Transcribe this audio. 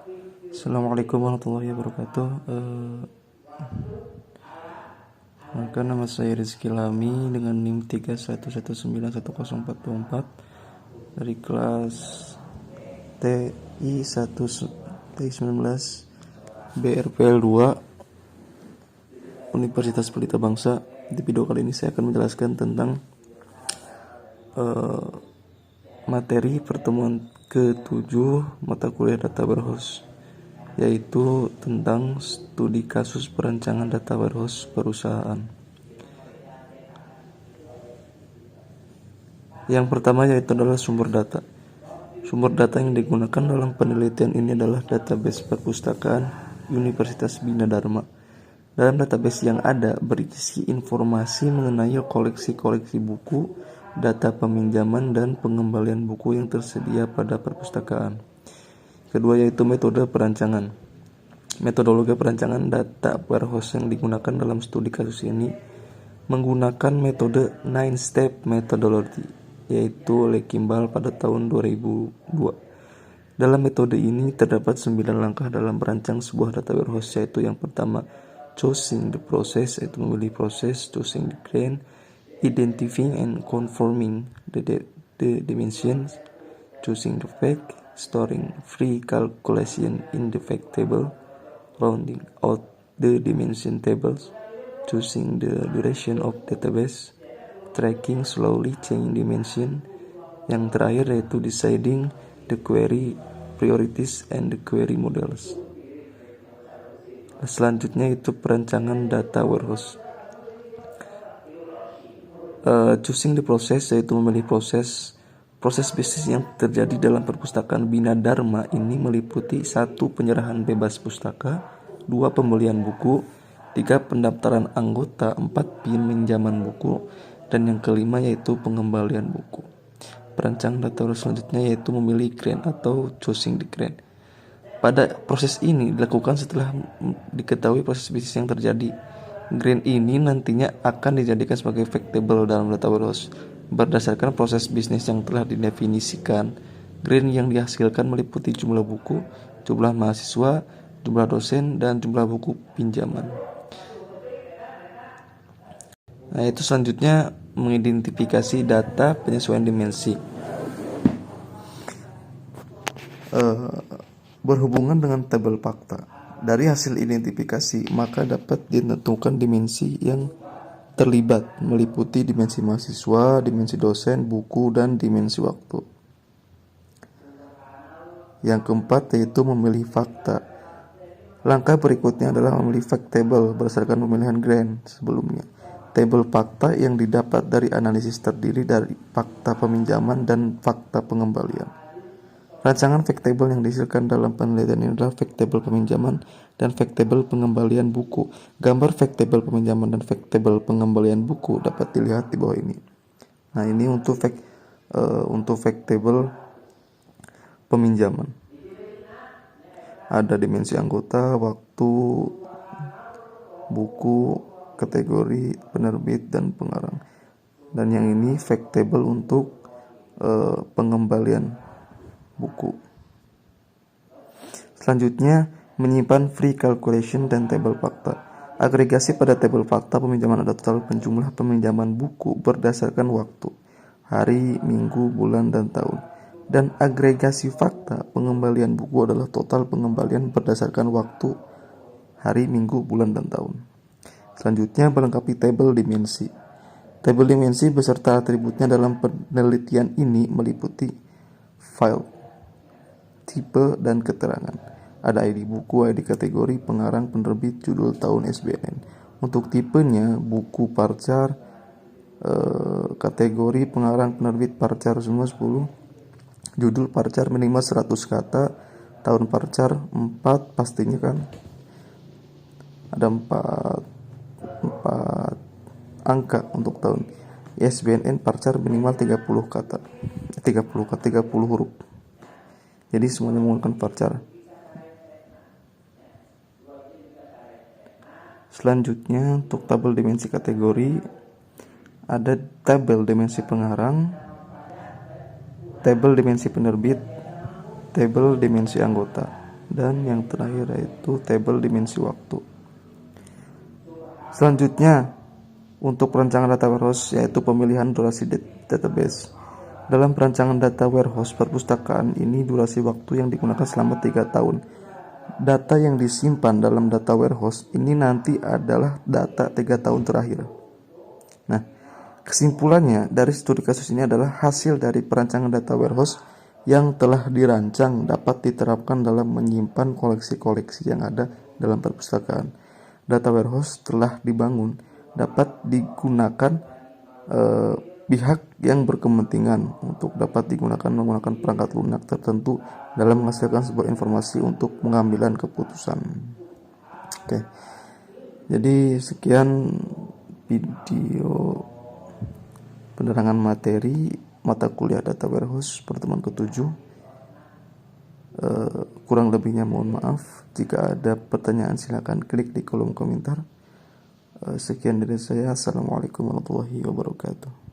Assalamualaikum warahmatullahi wabarakatuh. Maka nama saya Rizky Lami dengan NIM 311910424 dari kelas TI 1 TI 19 BRPL 2 Universitas Pelita Bangsa. Di video kali ini saya akan menjelaskan tentang materi pertemuan ke-7 mata kuliah Data Warehouse, yaitu tentang studi kasus perancangan data warehouse perusahaan. Yang pertama yaitu adalah sumber data. Sumber data yang digunakan dalam penelitian ini adalah database perpustakaan Universitas Bina Dharma. Dalam database yang ada berisi informasi mengenai koleksi-koleksi buku, data peminjaman dan pengembalian buku yang tersedia pada perpustakaan. Kedua yaitu metode perancangan. Metodologi perancangan data warehouse yang digunakan dalam studi kasus ini menggunakan metode 9-step methodology, yaitu oleh Kimball pada tahun 2002. Dalam metode ini terdapat 9 langkah dalam merancang sebuah data warehouse, yaitu yang pertama, choosing the process, yaitu memilih proses, choosing the grain, identifying and conforming the dimensions, choosing the fact, storing free calculation in the fact table, rounding out the dimension tables, choosing the duration of database, tracking slowly change dimension. Yang terakhir yaitu deciding the query priorities and the query models. Selanjutnya itu perancangan data warehouse. Choosing the process yaitu memilih proses bisnis yang terjadi dalam perpustakaan Bina Dharma ini meliputi 1. Penyerahan bebas pustaka, 2. Pembelian buku, 3. Pendaftaran anggota, 4. Peminjaman buku, dan yang kelima yaitu pengembalian buku. Perancangan data selanjutnya yaitu memilih grain atau choosing the grain. Pada proses ini dilakukan setelah diketahui proses bisnis yang terjadi. Grain ini nantinya akan dijadikan sebagai fact table dalam data warehouse. Berdasarkan proses bisnis yang telah didefinisikan, grain yang dihasilkan meliputi jumlah buku, jumlah mahasiswa, jumlah dosen, dan jumlah buku pinjaman. Nah, itu selanjutnya mengidentifikasi data penyesuaian dimensi. Berhubungan dengan tabel fakta. Dari hasil identifikasi, maka dapat ditentukan dimensi yang terlibat, meliputi dimensi mahasiswa, dimensi dosen, buku, dan dimensi waktu. Yang keempat yaitu memilih fakta. Langkah berikutnya adalah memilih fact table berdasarkan pemilihan grain sebelumnya. Tabel fakta yang didapat dari analisis terdiri dari fakta peminjaman dan fakta pengembalian. Rancangan fact table yang dihasilkan dalam penelitian ini adalah fact table peminjaman dan fact table pengembalian buku. Gambar fact table peminjaman dan fact table pengembalian buku dapat dilihat di bawah ini. Nah, ini untuk fact table peminjaman. Ada dimensi anggota, waktu, buku, kategori, penerbit, dan pengarang. Dan yang ini fact table untuk pengembalian buku. Selanjutnya, menyimpan free calculation dan tabel fakta. Agregasi pada tabel fakta peminjaman ada total penjumlah peminjaman buku berdasarkan waktu, hari, minggu, bulan, dan tahun. Dan agregasi fakta pengembalian buku adalah total pengembalian berdasarkan waktu, hari, minggu, bulan, dan tahun. Selanjutnya, melengkapi tabel dimensi. Tabel dimensi beserta atributnya dalam penelitian ini meliputi file, tipe, dan keterangan. Ada ID buku, ID kategori, pengarang, penerbit, judul, tahun, SBN. Untuk tipenya, buku parcar, kategori, pengarang, penerbit, parcar semua 10. Judul parcar minimal 100 kata, tahun parcar 4 pastinya kan. Ada 4 angka untuk tahun. SBN parcar minimal 30 kata. 30 huruf. Jadi semuanya menggunakan varchar. Selanjutnya untuk tabel dimensi kategori ada tabel dimensi pengarang, tabel dimensi penerbit, tabel dimensi anggota. dan yang terakhir yaitu tabel dimensi waktu. Selanjutnya, untuk perancangan data warehouse yaitu pemilihan durasi database. Dalam perancangan data warehouse perpustakaan ini durasi waktu yang digunakan selama 3 tahun. Data yang disimpan dalam data warehouse ini nanti adalah data 3 tahun terakhir. Nah, kesimpulannya dari studi kasus ini adalah hasil dari perancangan data warehouse yang telah dirancang dapat diterapkan dalam menyimpan koleksi-koleksi yang ada dalam perpustakaan. Data warehouse telah dibangun dapat digunakan pihak yang berkepentingan untuk dapat digunakan menggunakan perangkat lunak tertentu dalam menghasilkan sebuah informasi untuk pengambilan keputusan. Oke. Jadi sekian video penerangan materi mata kuliah data warehouse pertemuan ke-7. Kurang lebihnya mohon maaf. Jika ada pertanyaan silakan klik di kolom komentar. Sekian dari saya. Assalamualaikum warahmatullahi wabarakatuh.